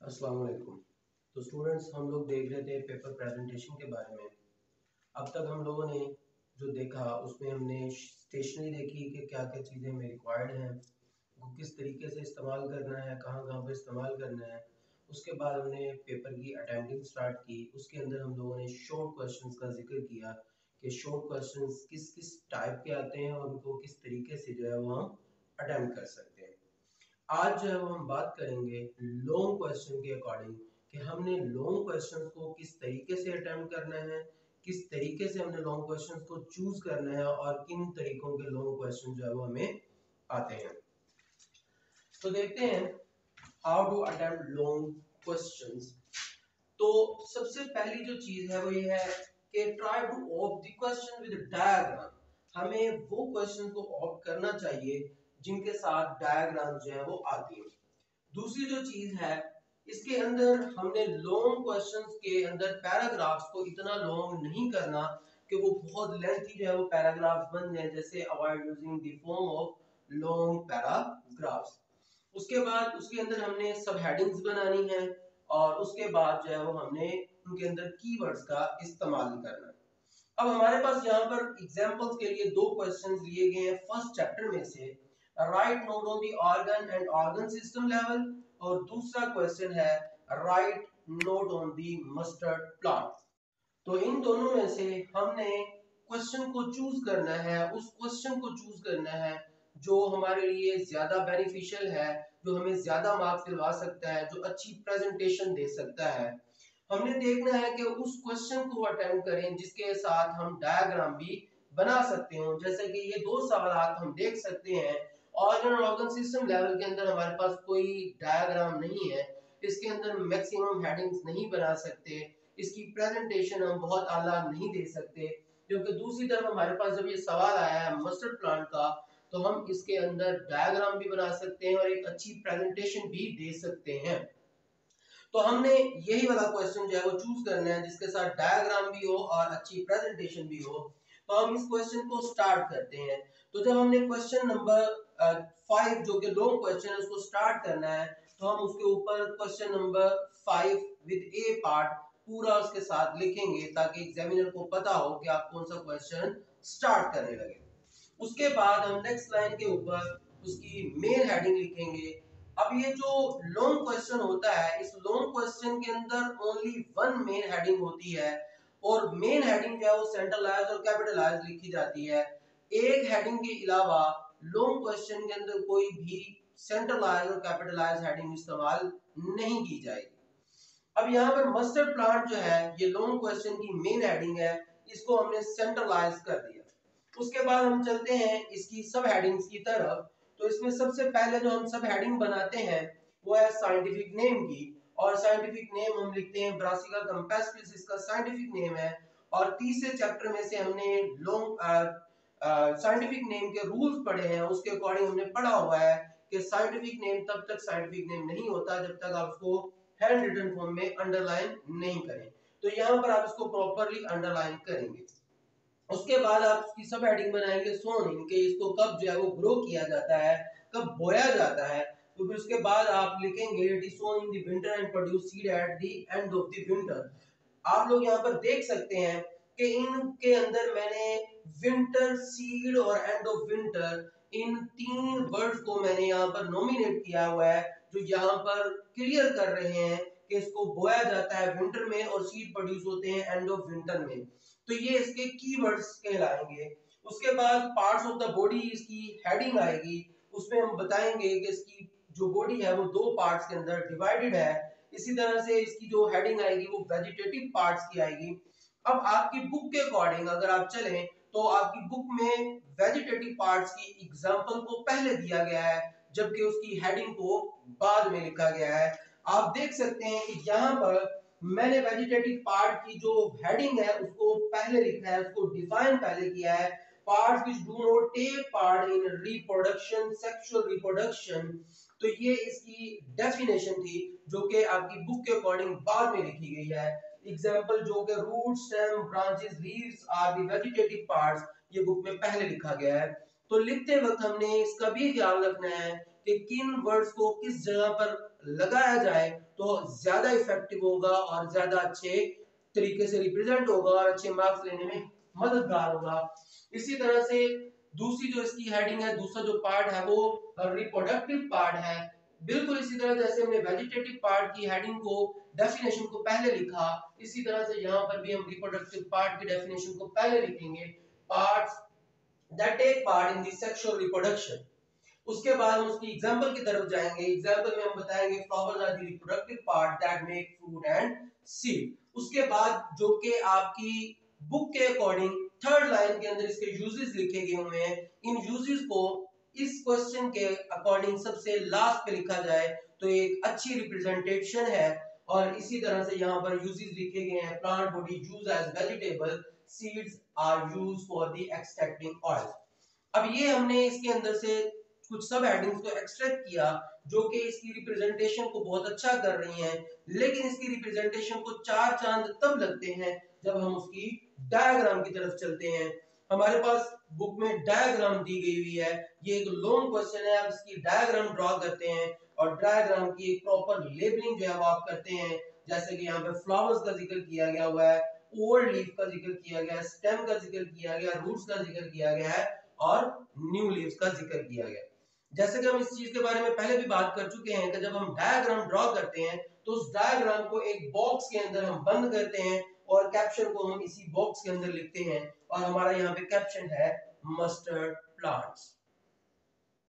अस्सलाम वालेकुम। तो स्टूडेंट्स, हम लोग देख रहे थे पेपर प्रेजेंटेशन के बारे में। अब तक हम लोगों ने जो देखा उसमें हमने स्टेशनरी देखी कि क्या क्या चीज़ें हमें रिक्वायर्ड हैं, वो किस तरीके से इस्तेमाल करना है, कहाँ कहाँ पर इस्तेमाल करना है। उसके बाद हमने पेपर की अटेम्प्टिंग स्टार्ट की। उसके अंदर हम लोगों ने शॉर्ट क्वेश्चंस का जिक्र किया कि शॉर्ट क्वेश्चंस किस किस टाइप के आते हैं और उनको किस तरीके से जो है वो हम अटेम्प्ट कर सकते हैं। आज जो है वो हम बात करेंगे लॉन्ग क्वेश्चन के अकॉर्डिंग कि हमने लॉन्ग क्वेश्चंस को किस तरीके से अटेम्प्ट करना है, किस तरीके से हमने लॉन्ग क्वेश्चंस को चूज करना है और किन तरीकों के लॉन्ग क्वेश्चन जो है वो हमें आते हैं। तो देखते हैं how to attempt long questions. तो सबसे पहली जो चीज है वो ये है कि try to opt the question with diagram. हमें वो क्वेश्चन को ऑप्ट करना चाहिए जिनके साथ डायग्राम जो है वो आती है। दूसरी जो चीज है, इसके अंदर हमने लॉन्ग क्वेश्चंस के अंदर पैराग्राफ्स को इतना लॉन्ग नहीं करना कि वो बहुत लेंथी जो है वो पैराग्राफ्स बन जाए, जैसे avoid using the form of long paragraphs. उसके बाद उसके अंदर हमने सब हेडिंग्स बनानी है और उसके बाद जो है वो हमने उनके अंदर कीवर्ड्स का इस्तेमाल करना है। अब हमारे पास यहाँ पर एग्जांपल्स के लिए दो क्वेश्चंस लिए गए हैं फर्स्ट चैप्टर में से। Right note on the organ and organ system level, और दूसरा क्वेश्चन है right note on the mustard plant. तो इन दोनों में से हमने क्वेश्चन को चूज करना है, उस क्वेश्चन को चूज करना है जो हमारे लिए ज्यादा बेनिफिशियल है, जो हमें ज्यादा मार्क्स दिलवा सकता है, जो अच्छी प्रेजेंटेशन दे सकता है। हमने देखना है कि उस क्वेश्चन को अटेम्प्ट करें जिसके साथ हम डायग्राम भी बना सकते हो। जैसे कि ये दो सवाल हम देख सकते हैं। ऑर्गन और ऑर्गन सिस्टम लेवल के अंदर हमारे पास कोई डायग्राम नहीं है, इसके अंदर मैक्सिमम हेडिंग्स नहीं बना सकते, इसकी प्रेजेंटेशन हम बहुत आला नहीं दे सकते। क्योंकि दूसरी तरफ हमारे पास जब ये सवाल आया है मस्टर्ड प्लांट का, तो हम इसके अंदर डायग्राम भी बना सकते हैं और एक अच्छी प्रेजेंटेशन भी दे सकते हैं। तो हमने यही वाला क्वेश्चन जो है वो चूज करना है जिसके साथ डायग्राम भी हो और अच्छी प्रेजेंटेशन भी हो। तो हम इस क्वेश्चन को स्टार्ट करते हैं। तो जब हमने क्वेश्चन नंबर 5 जो कि लॉन्ग क्वेश्चन है उसको स्टार्ट करना है, तो हम उसके ऊपर question number 5 with A part पूरा उसके साथ लिखेंगे ताकि एग्जामिनर को पता हो कि आप कौन सा क्वेश्चन स्टार्ट करने लगे। उसके बाद हम नेक्स्ट लाइन के ऊपर उसकी मेन हेडिंग लिखेंगे। अब ये जो लॉन्ग क्वेश्चन होता है, इस लॉन्ग क्वेश्चन के अंदर ओनली वन मेन हेडिंग होती है और मेन हेडिंग जो है वो सेंट्रलाइज और कैपिटलाइज लिखी जाती है। एक हेडिंग के अलावा लॉन्ग क्वेश्चन के अंदर कोई भी सेंट्रलाइज और कैपिटलाइज हेडिंग इस्तेमाल नहीं की जाएगी। अब यहाँ पर मस्टर्ड प्लांट जो है ये लॉन्ग क्वेश्चन की मेन हेडिंग है, इसको हमने सेंट्रलाइज कर दिया। उसके बाद हम चलते हैं इसकी सब हेडिंग्स की तरफ। तो इसमें सबसे पहले जो हम सब हेडिंग बनाते हैं वो है साइंटिफिक नेम की, और साइंटिफिक नेम हम लिखते हैं ब्रासिका कंपेस्ट्रिस, इसका साइंटिफिक नेम है। और तीसरे चैप्टर में से हमने लॉन्ग साइंटिफिक नेम के रूल्स पढ़े हैं, उसके अकॉर्डिंग हमने पढ़ा हुआ है कि साइंटिफिक नेम तब तक साइंटिफिक नेम नहीं होता जब तक आप उसको हैंड रिटन फॉर्म में अंडरलाइन नहीं करें। तो यहाँ पर आप इसको प्रॉपरली अंडरलाइन करेंगे। उसके बाद आप इसकी सब हेडिंग बनाएंगे सोन इनके, इसको कब जो है वो ग्रो किया जाता है, कब बोया जाता है। तो फिर उसके बाद आप लिखेंगे it is sown in the winter and produce seed at the end of the winter. आप लोग यहाँ पर देख सकते हैं कि इनके अंदर मैंने विंटर, सीड और एंड ऑफ विंटर, इन तीन वर्ड्स को मैंने यहाँ पर नॉमिनेट किया हुआ है, जो यहाँ पर क्लियर कर रहे हैं कि इसको बोया जाता है विंटर में और सीड प्रोड्यूस होते हैं एंड ऑफ विंटर में। तो ये इसके कीवर्ड्स कहलाएंगे। उसके बाद पार्ट्स ऑफ द बॉडी इसकी हेडिंग आएगी, उसमें हम बताएंगे कि इसकी जो बॉडी है वो दो पार्ट्स के अंदर डिवाइडेड है। इसी तरह से इसकी जो हेडिंग आएगी वो वेजिटेटिव पार्ट्स की आएगी। अब आपकी बुक के अकॉर्डिंग अगर आप चलें तो आपकी बुक में वेजिटेटिव पार्ट्स की एग्जांपल को पहले दिया गया है जबकि उसकी हेडिंग को बाद में लिखा गया है। आप देख सकते हैं कि यहाँ पर मैंने वेजिटेटिव पार्ट की जो हेडिंग है उसको पहले लिखा है, उसको डिफाइन पहले किया है। Parts which do not take part in reproduction, sexual reproduction. तो ये इसकी डेफिनेशन थी जो कि आपकी बुक के अकॉर्डिंग बाद में लिखी गई है। एग्जांपल जो कि root, stem, branches, leaves are the vegetative parts, ये बुक में पहले लिखा गया है। तो लिखते वक्त हमने इसका भी ख्याल रखना है कि किन वर्ड्स को किस जगह पर लगाया जाए तो ज्यादा इफेक्टिव होगा और ज्यादा अच्छे तरीके से रिप्रेजेंट होगा और अच्छे मार्क्स लेने में मददगार होगा। इसी तरह से दूसरी जो इसकी हेडिंग है, दूसरा जो पार्ट है वो रिप्रोडक्टिव पार्ट है। बिल्कुल इसी तरह जैसे हमने वेजिटेटिव पार्ट की हेडिंग को डेफिनेशन को पहले लिखा, इसी तरह से यहाँ पर भी हम रिप्रोडक्टिव पार्ट की डेफिनेशन को पहले लिखेंगे। Parts that take part in the sexual reproduction. उसके बाद हम उसकी एग्जांपल की तरफ जाएंगे। एग्जांपल में हम बताएंगे flowers are the reproductive part that make fruit and seed. उसके बाद जो कि आपकी बुक के अकॉर्डिंग थर्ड लाइन के अंदर इसके यूजेस लिखे गए हुए हैं, इन यूजेस को इस क्वेश्चन के अकॉर्डिंग सबसे लास्ट पे लिखा जाए तो एक अच्छी रिप्रेजेंटेशन है। और इसी तरह से यहाँ पर यूजेस लिखे गए हैं, plant body use as vegetable, seeds are used for the extracting oil. अब ये हमने इसके अंदर से कुछ सब हेडिंग्स को एक्सट्रैक्ट किया जो कि इसकी रिप्रेजेंटेशन को बहुत अच्छा कर रही हैं, लेकिन इसकी रिप्रेजेंटेशन को चार चांद तब लगते हैं जब हम उसकी डायग्राम की तरफ चलते हैं। हमारे पास बुक में डायग्राम दी गई हुई है, ये एक लॉन्ग क्वेश्चन है, आप इसकी डायग्राम ड्रॉ करते हैं और डायग्राम की एक प्रॉपर लेबलिंग जो है वो आप करते हैं। जैसे कि यहाँ पे फ्लावर्स का जिक्र किया गया हुआ है, ओल्ड लीफ का जिक्र किया गया है, स्टेम का जिक्र किया गया, रूट्स का जिक्र किया गया है और न्यू लीव्स का जिक्र किया गया। जैसे कि हम इस चीज के बारे में पहले भी बात कर चुके हैं कि जब हम डायग्राम ड्रॉ करते हैं तो उस डायग्राम को एक बॉक्स के अंदर हम बंद करते हैं और कैप्शन को हम इसी बॉक्स के अंदर लिखते हैं और हमारा यहाँ पे कैप्शन है मस्टर्ड प्लांट्स।